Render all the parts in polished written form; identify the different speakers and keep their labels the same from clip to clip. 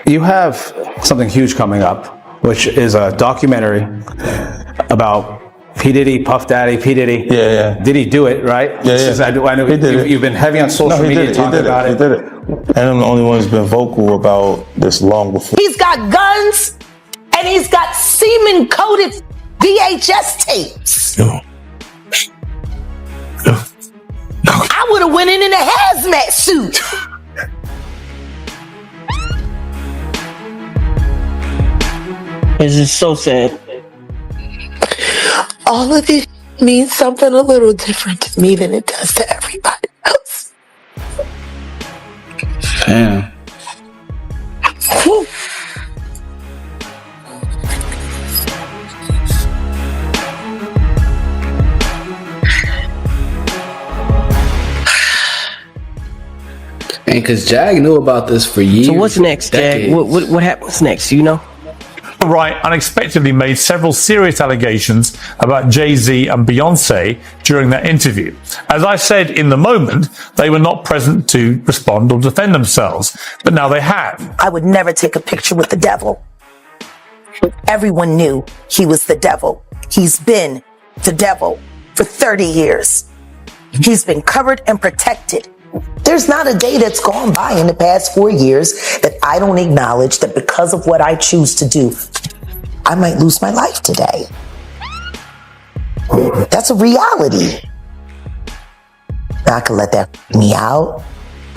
Speaker 1: You have something huge coming up, which is a documentary about P. Diddy, Puff Daddy, P. Diddy.
Speaker 2: Yeah.
Speaker 1: Did he do it, right?
Speaker 2: Yeah.
Speaker 1: I know you've been heavy on social media talking about it.
Speaker 2: He did it. And I'm the only one who's been vocal about this long before.
Speaker 3: He's got guns and he's got semen-coated VHS tapes.
Speaker 2: No.
Speaker 3: I would have went in a hazmat suit.
Speaker 4: It's just so sad.
Speaker 3: All of it means something a little different to me than it does to everybody else.
Speaker 1: Damn.
Speaker 5: And because Jag knew about this for years.
Speaker 4: So what's next, Jag? What happens next, you know?
Speaker 6: Wright unexpectedly made several serious allegations about Jay-Z and Beyonce during that interview. As I said in the moment, they were not present to respond or defend themselves, but now they have.
Speaker 3: I would never take a picture with the devil. Everyone knew he was the devil. He's been the devil for 30 years. He's been covered and protected. There's not a day that's gone by in the past 4 years that I don't acknowledge that because of what I choose to do, I might lose my life today. That's a reality. I could let that freak me out.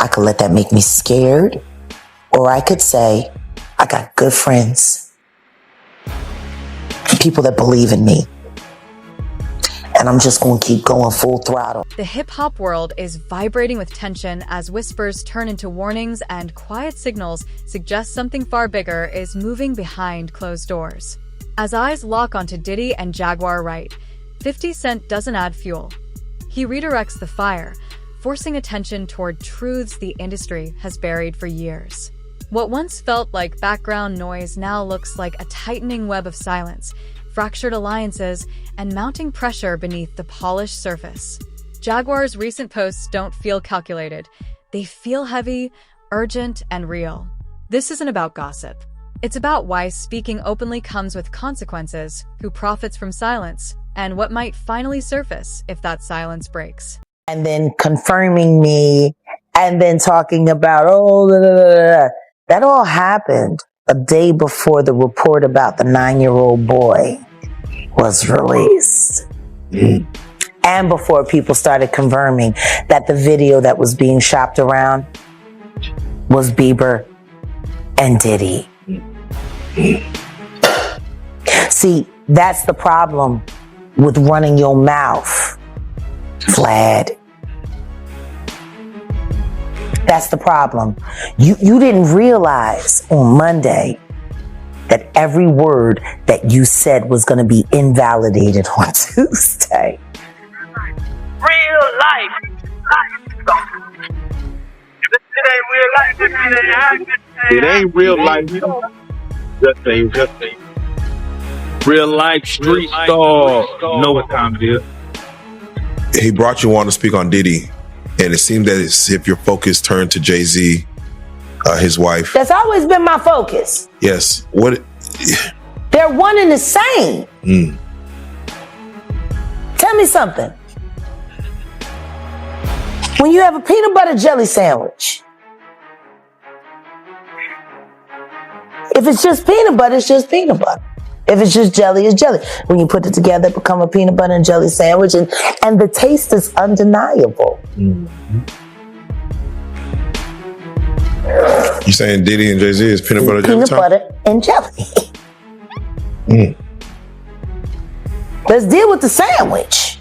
Speaker 3: I could let that make me scared. Or I could say, I got good friends, people that believe in me. And I'm just going to keep going full throttle.
Speaker 7: The hip-hop world is vibrating with tension as whispers turn into warnings and quiet signals suggest something far bigger is moving behind closed doors. As eyes lock onto Diddy and Jaguar Wright, 50 Cent doesn't add fuel. He redirects the fire, forcing attention toward truths the industry has buried for years. What once felt like background noise now looks like a tightening web of silence, fractured alliances, and mounting pressure beneath the polished surface. Jaguar's recent posts don't feel calculated. They feel heavy, urgent, and real. This isn't about gossip. It's about why speaking openly comes with consequences, who profits from silence, and what might finally surface if that silence breaks.
Speaker 3: And then confirming me, and then talking about, that all happened a day before the report about the 9-year-old boy was released. And before people started confirming that the video that was being shopped around was Bieber and Diddy. See, that's the problem with running your mouth, Vlad. That's the problem. You didn't realize on Monday that every word that you said was going to be invalidated on Tuesday.
Speaker 8: Real life. It ain't real life. Just say. Real life street dog. You know what time it is.
Speaker 9: He brought you on to speak on Diddy, and it seemed that as if your focus turned to Jay-Z, his wife.
Speaker 3: That's always been my focus.
Speaker 9: Yes. What?
Speaker 3: They're one and the same. Tell me something. When you have a peanut butter jelly sandwich, if it's just peanut butter, it's just peanut butter. If it's just jelly, it's jelly. When you put it together, it becomes a peanut butter and jelly sandwich, and the taste is undeniable.
Speaker 9: You saying Diddy and Jay-Z is peanut butter jelly?
Speaker 3: Peanut butter and jelly. Let's deal with the sandwich.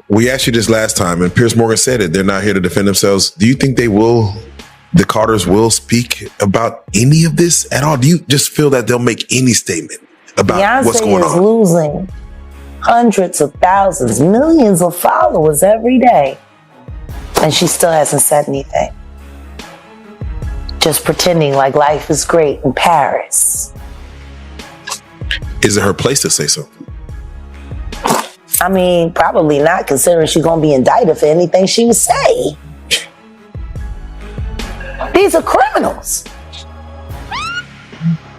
Speaker 9: We asked you this last time, and Piers Morgan said it. They're not here to defend themselves. Do you think they will? The Carters will speak about any of this at all? Do you just feel that they'll make any statement about
Speaker 3: Beyonce
Speaker 9: what's going on?
Speaker 3: Beyonce is losing hundreds of thousands, millions of followers every day. And she still hasn't said anything. Just pretending like life is great in Paris.
Speaker 9: Is it her place to say so?
Speaker 3: I mean, probably not, considering she's going to be indicted for anything she would say. These are criminals. criminals.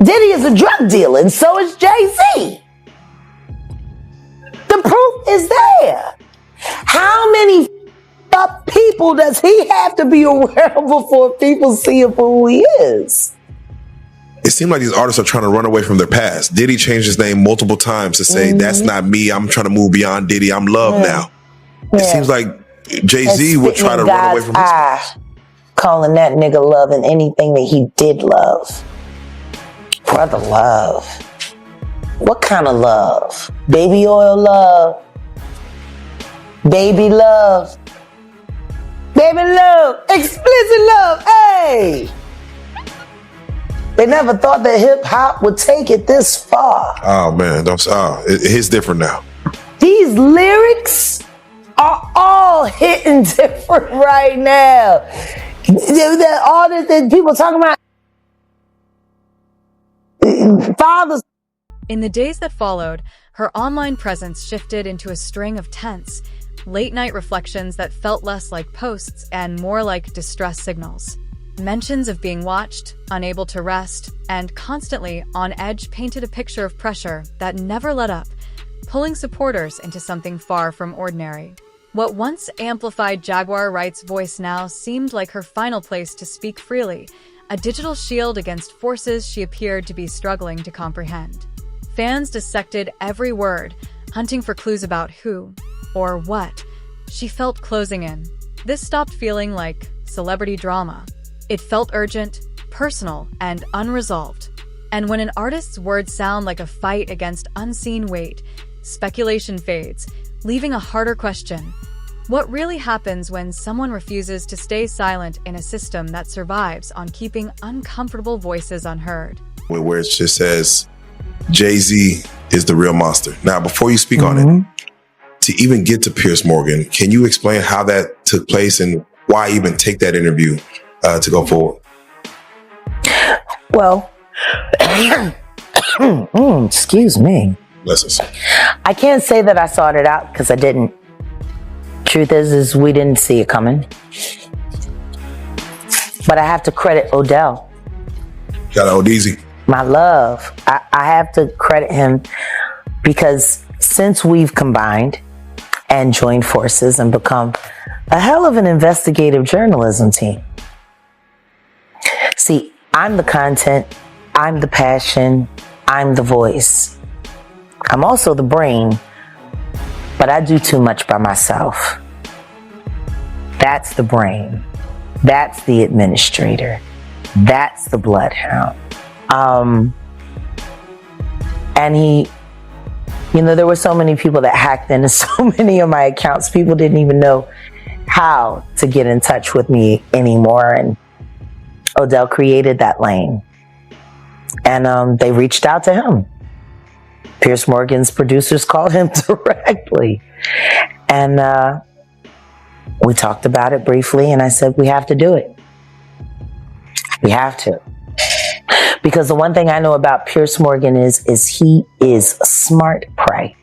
Speaker 3: Diddy is a drug dealer, and so is Jay-Z. The proof is there. How many people does he have to be aware of before people see him for who he is?
Speaker 9: It seems like these artists are trying to run away from their past. Diddy changed his name multiple times to say, that's not me. I'm trying to move beyond Diddy. I'm Love now. It seems like Jay-Z would try to run away from his past.
Speaker 3: Calling that nigga Love and anything that he did love. Brother Love. What kind of love? Baby oil love. Baby love. Baby love. Explicit love. Hey! They never thought that hip hop would take it this far.
Speaker 9: Oh man, it's different now.
Speaker 3: These lyrics are all hitting different right now. All that people talking about fathers.
Speaker 7: In the days that followed, her online presence shifted into a string of tense, late-night reflections that felt less like posts and more like distress signals. Mentions of being watched, unable to rest, and constantly on edge painted a picture of pressure that never let up, pulling supporters into something far from ordinary. What once amplified Jaguar Wright's voice now seemed like her final place to speak freely, a digital shield against forces she appeared to be struggling to comprehend. Fans dissected every word, hunting for clues about who, or what, she felt closing in. This stopped feeling like celebrity drama. It felt urgent, personal, and unresolved. And when an artist's words sound like a fight against unseen weight, speculation fades, leaving a harder question. What really happens when someone refuses to stay silent in a system that survives on keeping uncomfortable voices unheard?
Speaker 9: Where it just says, Jay-Z is the real monster. Now, before you speak on it, to even get to Piers Morgan, can you explain how that took place and why even take that interview to go forward?
Speaker 3: Well, excuse me.
Speaker 9: Bless us.
Speaker 3: I can't say that I sought it out because I didn't. Truth is we didn't see it coming. But I have to credit Odell.
Speaker 9: Shout out Odeezy.
Speaker 3: My love. I have to credit him because since we've combined and joined forces and become a hell of an investigative journalism team. See, I'm the content, I'm the passion, I'm the voice. I'm also the brain, but I do too much by myself. That's the brain. That's the administrator. That's the bloodhound. And there were so many people that hacked into so many of my accounts. People didn't even know how to get in touch with me anymore. And Odell created that lane. And they reached out to him. Piers Morgan's producers called him directly. And we talked about it briefly, and I said, we have to do it. We have to. Because the one thing I know about Piers Morgan is he is smart prey.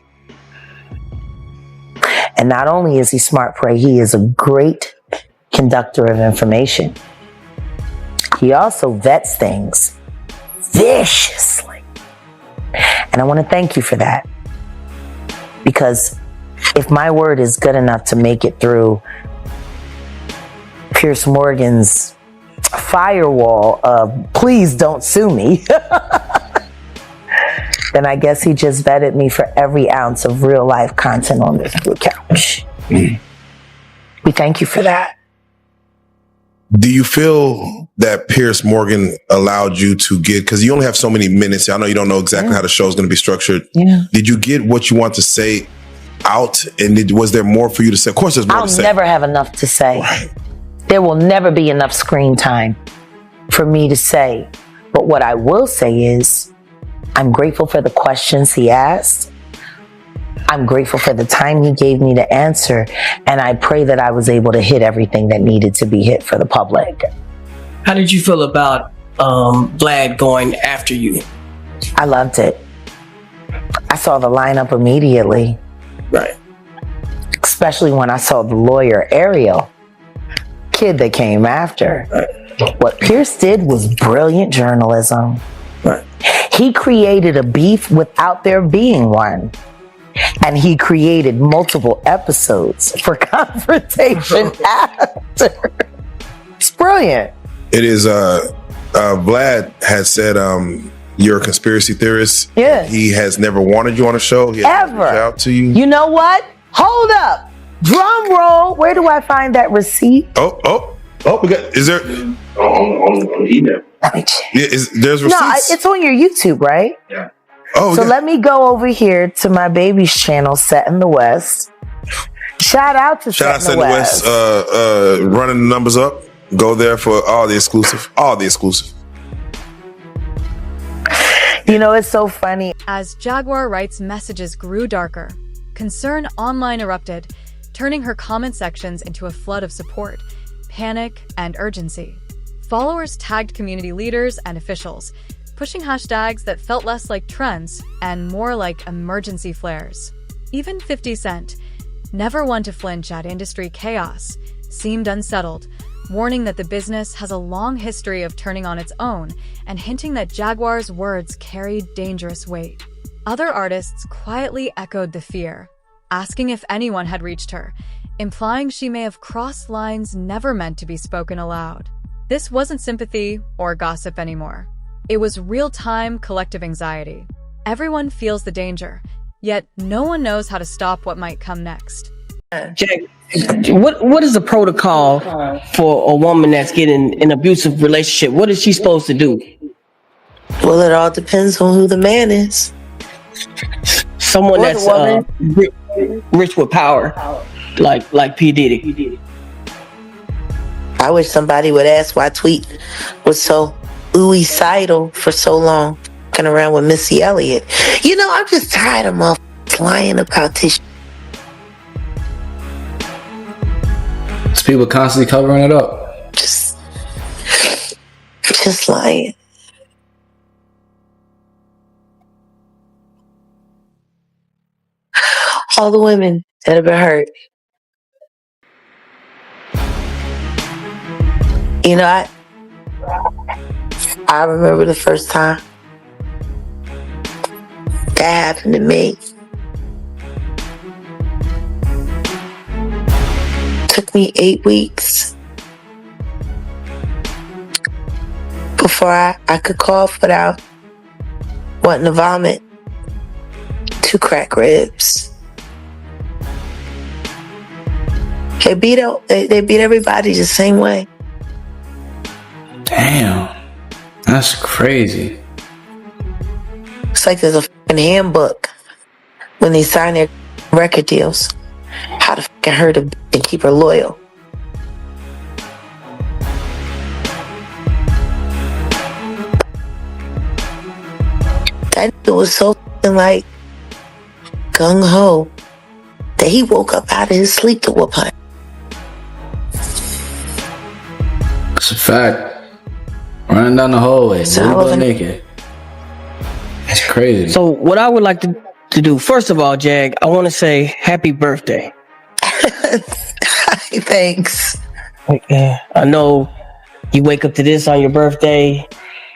Speaker 3: And not only is he smart prey, he is a great conductor of information. He also vets things viciously. And I want to thank you for that. Because if my word is good enough to make it through Piers Morgan's firewall of please don't sue me, then I guess he just vetted me for every ounce of real life content on this blue couch. We thank you for that.
Speaker 9: Do you feel that Piers Morgan allowed you to get, because you only have so many minutes, I know you don't know exactly how the show is going to be structured. Yeah. Did you get what you want to say out? And was there more for you to say? Of course there's more to say.
Speaker 3: I'll never have enough to say. Right. There will never be enough screen time for me to say. But what I will say is, I'm grateful for the questions he asked. I'm grateful for the time he gave me to answer. And I pray that I was able to hit everything that needed to be hit for the public.
Speaker 4: How did you feel about Vlad going after you?
Speaker 3: I loved it. I saw the lineup immediately.
Speaker 4: Right.
Speaker 3: Especially when I saw the lawyer, Ariel, kid that came after.
Speaker 4: Right.
Speaker 3: What Pierce did was brilliant journalism.
Speaker 1: Right.
Speaker 3: He created a beef without there being one. And he created multiple episodes for confrontation after. It's brilliant.
Speaker 9: It is, Vlad had said, you're a conspiracy theorist.
Speaker 3: Yeah.
Speaker 9: He has never wanted you on a show. He has
Speaker 3: Ever.
Speaker 9: reached out to you.
Speaker 3: You know what? Hold up. Drum roll. Where do I find that receipt?
Speaker 9: Oh, we got, is there?
Speaker 3: Let me check.
Speaker 9: Yeah, there's receipts?
Speaker 3: No, it's on your YouTube, right?
Speaker 9: Yeah. Oh,
Speaker 3: so
Speaker 9: yeah.
Speaker 3: let me go over here to my baby's channel, Set in the West. Shout out to
Speaker 9: Shout out
Speaker 3: Set
Speaker 9: to
Speaker 3: in
Speaker 9: the
Speaker 3: the
Speaker 9: West,
Speaker 3: West.
Speaker 9: running the numbers up. Go there for all the exclusive.
Speaker 3: You know, it's so funny.
Speaker 7: As Jaguar Wright's messages grew darker, concern online erupted, turning her comment sections into a flood of support, panic, and urgency. Followers tagged community leaders and officials, pushing hashtags that felt less like trends and more like emergency flares. Even 50 Cent, never one to flinch at industry chaos, seemed unsettled, warning that the business has a long history of turning on its own and hinting that Jaguar's words carried dangerous weight. Other artists quietly echoed the fear, asking if anyone had reached her, implying she may have crossed lines never meant to be spoken aloud. This wasn't sympathy or gossip anymore. It was real-time collective anxiety. Everyone feels the danger, yet no one knows how to stop what might come next.
Speaker 4: Jack, what is the protocol for a woman that's getting an abusive relationship? What is she supposed to do?
Speaker 3: Well, it all depends on who the man is.
Speaker 4: Someone
Speaker 3: Or
Speaker 4: that's
Speaker 3: the woman.
Speaker 4: rich with power, like P. Diddy.
Speaker 3: I wish somebody would ask why Tweet was so suicidal for so long, fucking around with Missy Elliott. You know, I'm just tired of motherfuckers lying about this.
Speaker 5: People constantly covering it up.
Speaker 3: Just lying. All the women that have been hurt. You know, I remember the first time that happened to me. Took me 8 weeks before I could cough without wanting to vomit. 2 cracked ribs. They beat everybody the same way.
Speaker 5: Damn. That's crazy.
Speaker 3: It's like there's a fucking handbook when they sign their record deals. How to fucking hurt her and keep her loyal. That nigga was so fucking like gung-ho that he woke up out of his sleep to whoop her.
Speaker 5: It's a fact. Running down the hallway, butt naked. That's crazy.
Speaker 4: So what I would like to do, first of all, Jag, I want to say happy birthday.
Speaker 3: Thanks.
Speaker 4: I know you wake up to this on your birthday.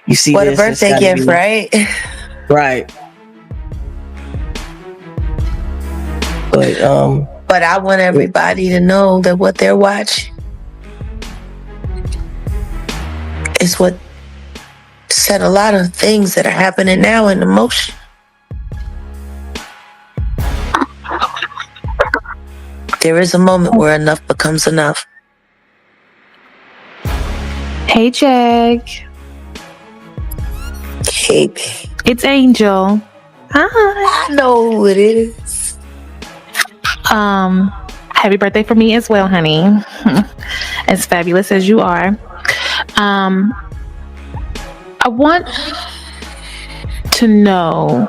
Speaker 4: You see
Speaker 3: what
Speaker 4: this.
Speaker 3: What a birthday gift, right?
Speaker 4: Right.
Speaker 3: But I want everybody to know that what they're watching is what set a lot of things that are happening now in motion. There is a moment where enough becomes enough.
Speaker 10: Hey, Jag.
Speaker 3: Hey, babe.
Speaker 10: It's Angel. Hi.
Speaker 3: I know who it is.
Speaker 10: Happy birthday for me as well, honey. As fabulous as you are. I want to know,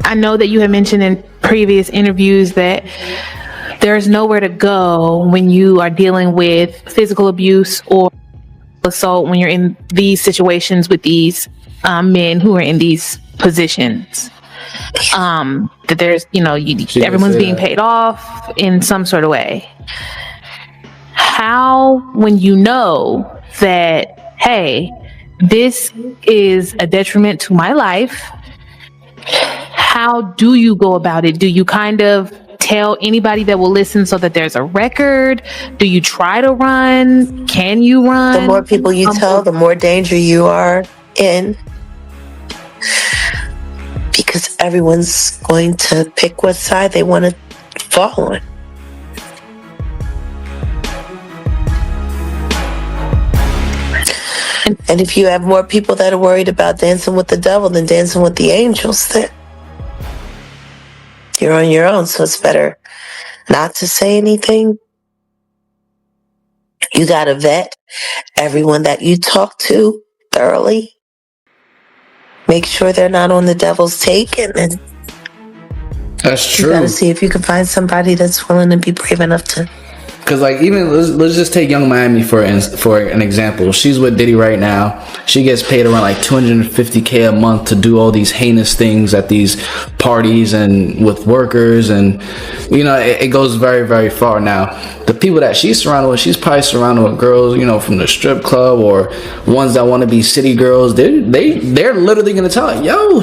Speaker 10: I know that you have mentioned in previous interviews that there's nowhere to go when you are dealing with physical abuse or assault, when you're in these situations with these men who are in these positions. That there's, everyone's being paid off in some sort of way. how, when you know that, hey, this is a detriment to my life, how do you go about it? Do you kind of tell anybody that will listen so that there's a record? Do you try to run? Can you run?
Speaker 3: The more people you tell, the more danger you are in. Because everyone's going to pick what side they want to fall on. And if you have more people that are worried about dancing with the devil than dancing with the angels, then you're on your own. So it's better not to say anything. You got to vet everyone that you talk to thoroughly. Make sure they're not on the devil's take, and then
Speaker 5: That's
Speaker 3: you
Speaker 5: true.
Speaker 3: got to see if you can find somebody that's willing to be brave enough to.
Speaker 5: Because like even let's just take Young Miami for an example. She's with Diddy right now. She gets paid around like $250K a month to do all these heinous things at these parties and with workers, and you know it goes very, very far. Now the people that she's surrounded with, she's probably surrounded with girls, you know, from the strip club or ones that want to be city girls. They're literally gonna tell her, yo,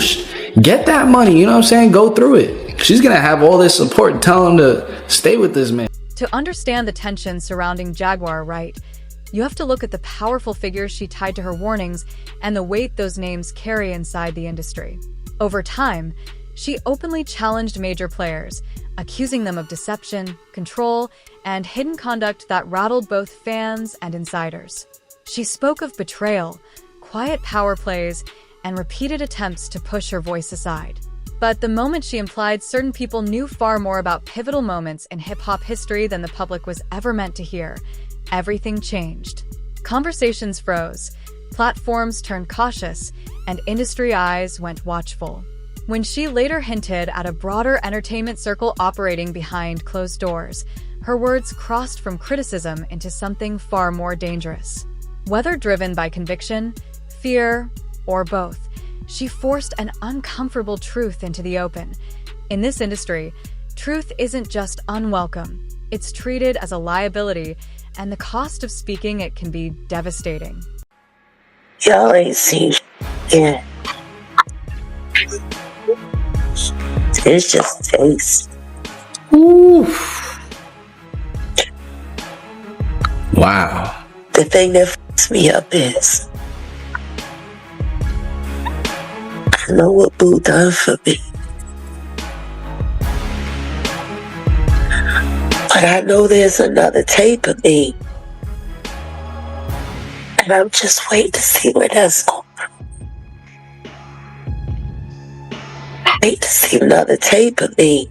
Speaker 5: get that money. You know what I'm saying? Go through it. She's gonna have all this support, tell them to stay with this man.
Speaker 7: To understand the tension surrounding Jaguar Wright, you have to look at the powerful figures she tied to her warnings and the weight those names carry inside the industry. Over time, she openly challenged major players, accusing them of deception, control, and hidden conduct that rattled both fans and insiders. She spoke of betrayal, quiet power plays, and repeated attempts to push her voice aside. But the moment she implied certain people knew far more about pivotal moments in hip-hop history than the public was ever meant to hear, everything changed. Conversations froze, platforms turned cautious, and industry eyes went watchful. When she later hinted at a broader entertainment circle operating behind closed doors, her words crossed from criticism into something far more dangerous. Whether driven by conviction, fear, or both, she forced an uncomfortable truth into the open. In this industry, truth isn't just unwelcome. It's treated as a liability, and the cost of speaking it can be devastating.
Speaker 3: Y'all ain't seen yet. It's just taste.
Speaker 5: Ooh. Wow.
Speaker 3: The thing that fucks me up is I know what Boo done for me. But I know there's another tape of me. And I'm just waiting to see where that's going. Wait to see another tape of me.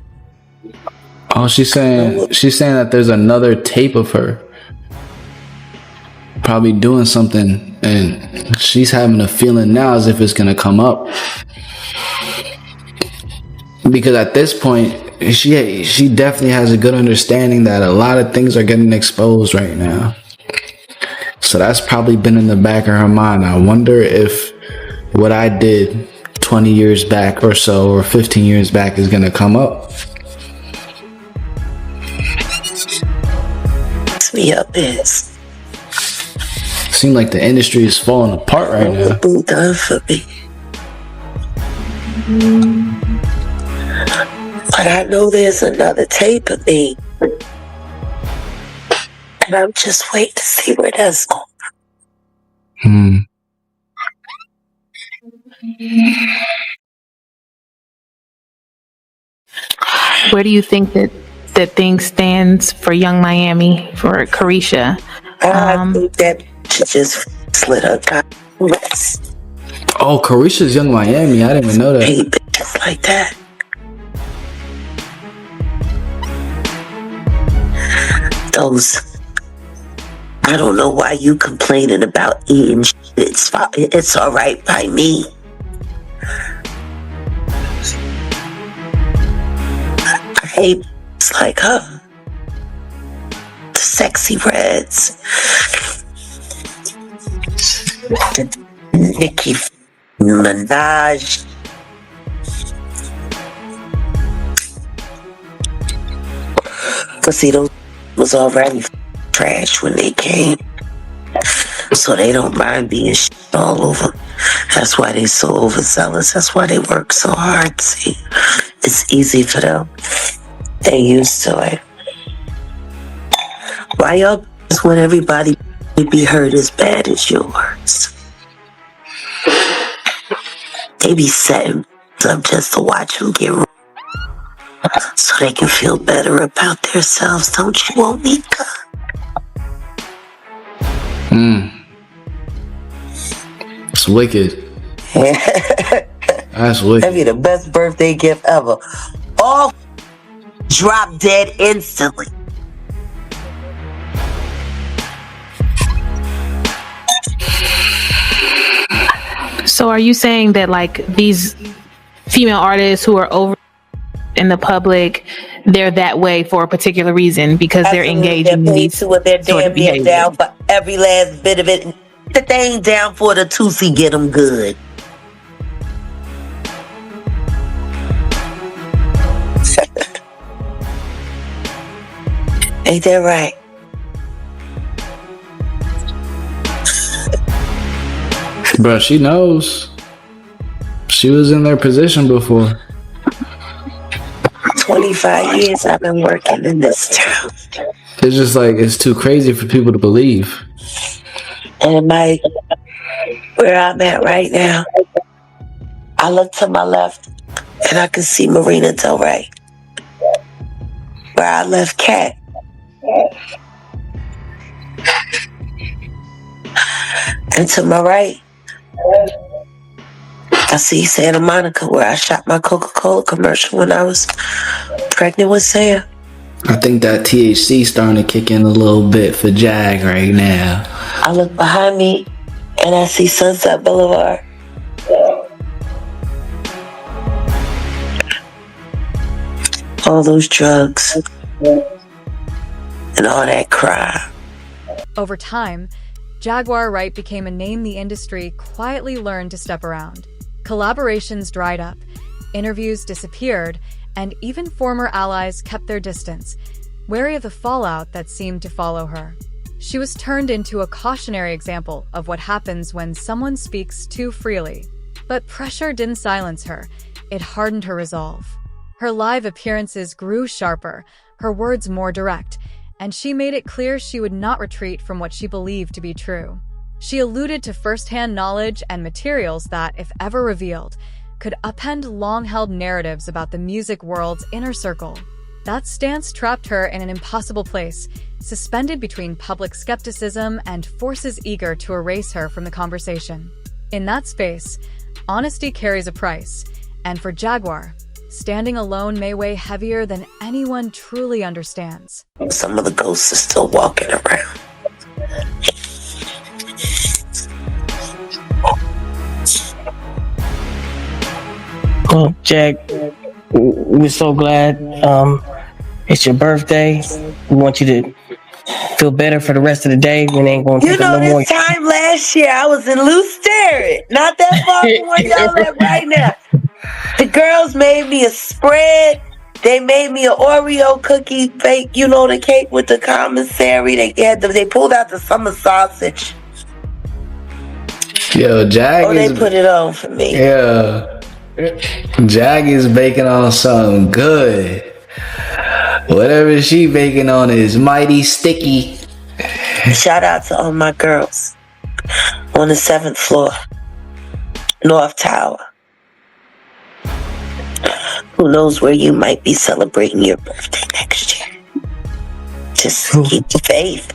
Speaker 5: Oh, she's saying that there's another tape of her probably doing something, and she's having a feeling now as if it's gonna come up. Because at this point, she definitely has a good understanding that a lot of things are getting exposed right now. So that's probably been in the back of her mind. I wonder if what I did 20 years back or so, or 15 years back, is gonna come up.
Speaker 3: Me up is.
Speaker 5: Seems like the industry is falling apart right now.
Speaker 3: What Boo done for me. But I know there's another tape of me. And I'm just waiting to see where that's going.
Speaker 10: Where do you think that thing stands for Young Miami, for Carisha?
Speaker 3: I think that she just slid her dress.
Speaker 5: Oh, Carisha's Young Miami. I didn't even know that.
Speaker 3: Hey, bitches like that. Those. I don't know why you complaining about eating shit. It's all right by me. I hate it's like her. The sexy reds. The Nicki Minaj. Cause see, those was already trash when they came. So they don't mind being shit all over. That's why they so overzealous. That's why they work so hard. See, it's easy for them. They used to it. Why y'all just want everybody to be hurt as bad as yours? They be setting up just to watch them get so they can feel better about themselves. Don't you, Onika?
Speaker 5: It's wicked. That's wicked.
Speaker 3: That'd be the best birthday gift ever. All drop dead instantly.
Speaker 10: So are you saying that like these female artists who are over in the public, they're that way for a particular reason because they're engaging in these
Speaker 3: what they're
Speaker 10: sort
Speaker 3: damn
Speaker 10: of
Speaker 3: near
Speaker 10: behavior?
Speaker 3: down for every last bit of it. The thing down for the Tootsie get them good. Ain't that right?
Speaker 5: Bro, she knows. She was in their position before.
Speaker 3: 25 years I've been working in this town.
Speaker 5: It's just like, it's too crazy for people to believe.
Speaker 3: And where I'm at right now, I look to my left and I can see Marina Del Rey. Where I left Cat. And to my right, I see Santa Monica, where I shot my Coca-Cola commercial when I was pregnant with Sam.
Speaker 5: I think that THC starting to kick in a little bit for Jag right now.
Speaker 3: I look behind me and I see Sunset Boulevard. All those drugs and all that crime.
Speaker 7: Over time, Jaguar Wright became a name the industry quietly learned to step around. Collaborations dried up, interviews disappeared, and even former allies kept their distance, wary of the fallout that seemed to follow her. She was turned into a cautionary example of what happens when someone speaks too freely. But pressure didn't silence her, it hardened her resolve. Her live appearances grew sharper, her words more direct, and she made it clear she would not retreat from what she believed to be true. She alluded to first-hand knowledge and materials that, if ever revealed, could upend long-held narratives about the music world's inner circle. That stance trapped her in an impossible place, suspended between public skepticism and forces eager to erase her from the conversation. In that space, honesty carries a price, and for Jaguar, standing alone may weigh heavier than anyone truly understands.
Speaker 3: Some of the ghosts are still walking around.
Speaker 4: Well, Jag, we're so glad it's your birthday. We want you to feel better for the rest of the day. We ain't going to take no more.
Speaker 3: This time last year, I was in Loose Sterrett. Not that far from where y'all at right now. The girls made me a spread. They made me an Oreo cookie fake, the cake with the commissary. They pulled out the summer sausage.
Speaker 5: Yo, Jag
Speaker 3: they put it on for me.
Speaker 5: Yeah. Jag is baking on something good. Whatever she baking on is mighty sticky.
Speaker 3: Shout out to all my girls on the 7th floor, North Tower. Who knows where you might be celebrating your birthday next year. Just keep the faith.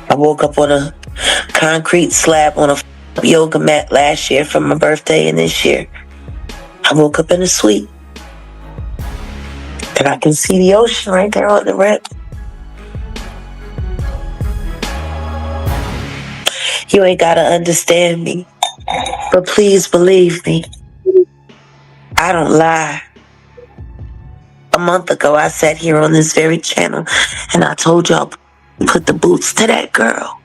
Speaker 3: I woke up on a concrete slab on a yoga mat last year for my birthday, and this year I woke up in a suite. And I can see the ocean right there on the rip. You ain't gotta understand me, but please believe me. I don't lie. A month ago, I sat here on this very channel and I told y'all, put the boots to that girl.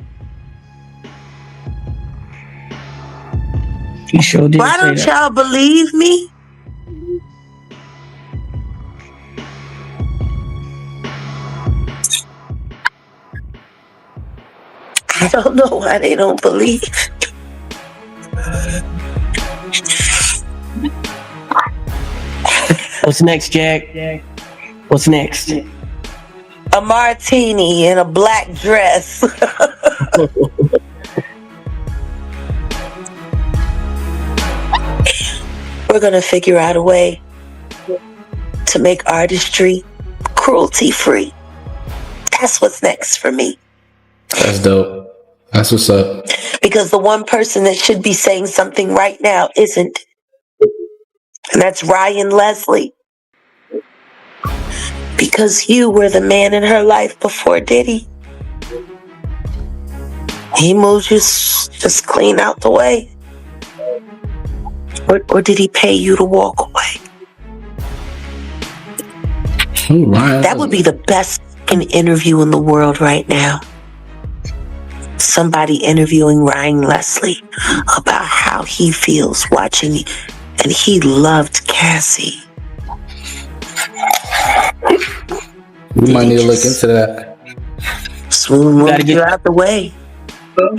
Speaker 4: You sure did.
Speaker 3: Why don't y'all believe me? I don't know why they don't believe.
Speaker 4: What's next, Jack? What's next?
Speaker 3: A martini in a black dress. We're gonna figure out a way to make artistry cruelty-free. That's what's next for me.
Speaker 5: That's dope. That's what's up.
Speaker 3: Because the one person that should be saying something right now isn't. And that's Ryan Leslie. Because you were the man in her life before Diddy. He moved you just clean out the way. Or did he pay you to walk away? That would be the best interview in the world right now. Somebody interviewing Ryan Leslie about how he feels watching, and he loved Cassie.
Speaker 5: We might need to look into that.
Speaker 3: Smooth moved you out the way.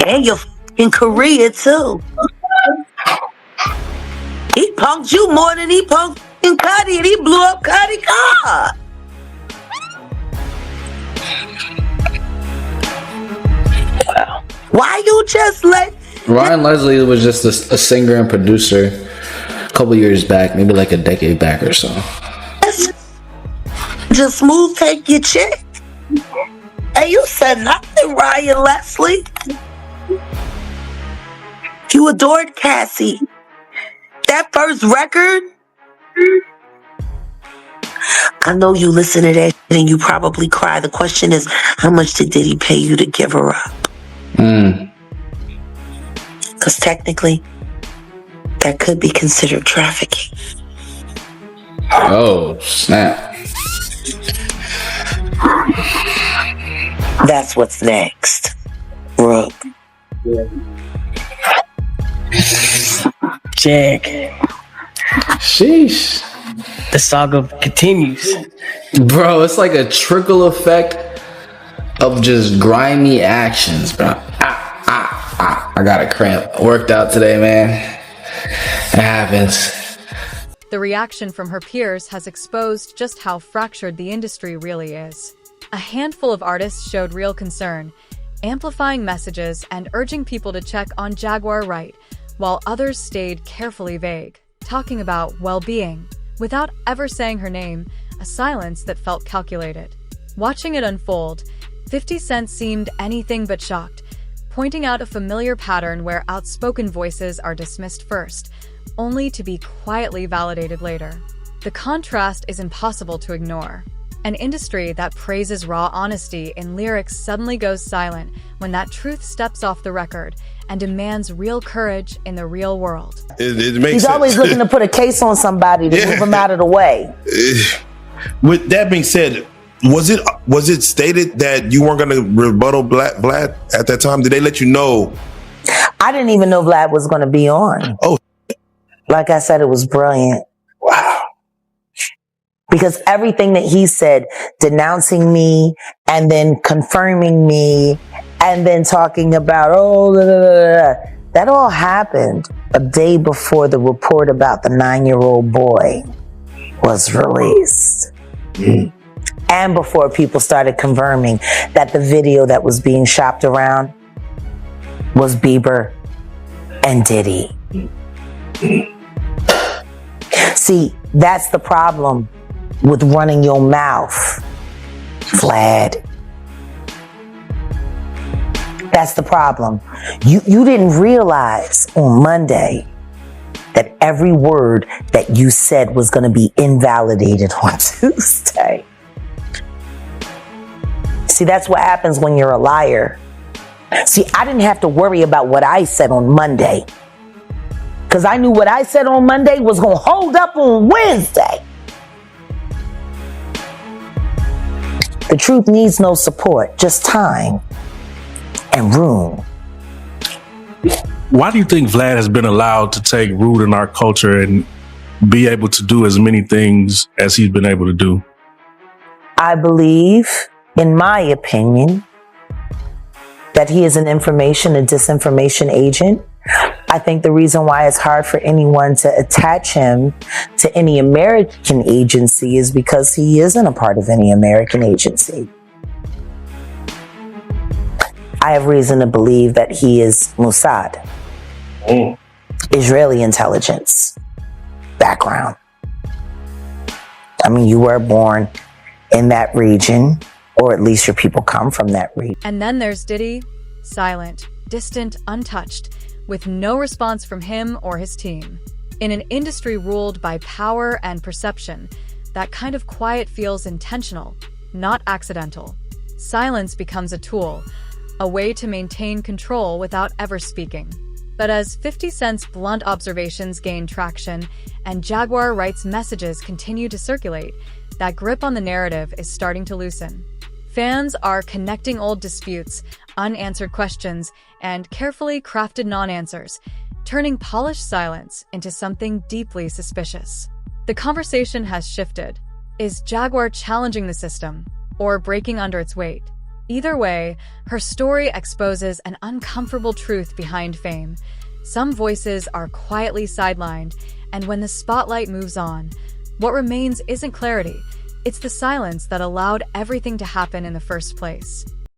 Speaker 3: And you're in Korea too. He punked you more than he punked in Cuddy, and he blew up Cuddy's car. Why you just let
Speaker 5: Ryan Leslie was just a singer and producer a couple years back, maybe like a decade back or so.
Speaker 3: just Smooth take your chick? And you said nothing, Ryan Leslie. You adored Cassie. That first record, I know you listen to that and you probably cry. The question is, how much did Diddy pay you to give her up? Because technically, that could be considered trafficking.
Speaker 5: Oh, snap.
Speaker 3: That's what's next, Rook.
Speaker 4: Jack.
Speaker 5: Sheesh.
Speaker 4: The saga continues.
Speaker 5: Bro, it's like a trickle effect of just grimy actions, bro. I got a cramp. Worked out today, man. It happens.
Speaker 7: The reaction from her peers has exposed just how fractured the industry really is. A handful of artists showed real concern, amplifying messages and urging people to check on Jaguar Wright, while others stayed carefully vague, talking about well-being, without ever saying her name, a silence that felt calculated. Watching it unfold, 50 Cent seemed anything but shocked, pointing out a familiar pattern where outspoken voices are dismissed first, only to be quietly validated later. The contrast is impossible to ignore. An industry that praises raw honesty in lyrics suddenly goes silent when that truth steps off the record and demands real courage in the real world.
Speaker 9: It makes
Speaker 3: He's
Speaker 9: sense.
Speaker 3: always looking to put a case on somebody to move him out of the way.
Speaker 9: With that being said, was it stated that you weren't going to rebuttal Vlad at that time? Did they let you know?
Speaker 3: I didn't even know Vlad was going to be on.
Speaker 9: Oh,
Speaker 3: like I said, it was brilliant.
Speaker 9: wow.
Speaker 3: Because everything that he said, denouncing me and then confirming me and then talking about, that all happened a day before the report about the 9-year-old boy was released. And before people started confirming that the video that was being shopped around was Bieber and Diddy. See, that's the problem with running your mouth, Vlad. That's the problem. You didn't realize on Monday that every word that you said was going to be invalidated on Tuesday. See, that's what happens when you're a liar. See, I didn't have to worry about what I said on Monday, because I knew what I said on Monday was going to hold up on Wednesday. The truth needs no support, just time and room.
Speaker 11: Why do you think Vlad has been allowed to take root in our culture and be able to do as many things as he's been able to do?
Speaker 3: I believe, in my opinion, that he is an information and disinformation agent. I think the reason why it's hard for anyone to attach him to any American agency is because he isn't a part of any American agency. I have reason to believe that he is Mossad, Israeli intelligence background. I mean, you were born in that region, or at least your people come from that region.
Speaker 7: And then there's Diddy, silent, distant, untouched, with no response from him or his team. In an industry ruled by power and perception, that kind of quiet feels intentional, not accidental. Silence becomes a tool, a way to maintain control without ever speaking. But as 50 Cent's blunt observations gain traction and Jaguar Wright's messages continue to circulate, that grip on the narrative is starting to loosen. Fans are connecting old disputes, unanswered questions, and carefully crafted non-answers, turning polished silence into something deeply suspicious. The conversation has shifted. Is Jaguar challenging the system or breaking under its weight? Either way, her story exposes an uncomfortable truth behind fame. Some voices are quietly sidelined, and when the spotlight moves on, what remains isn't clarity. It's the silence that allowed everything to happen in the first place.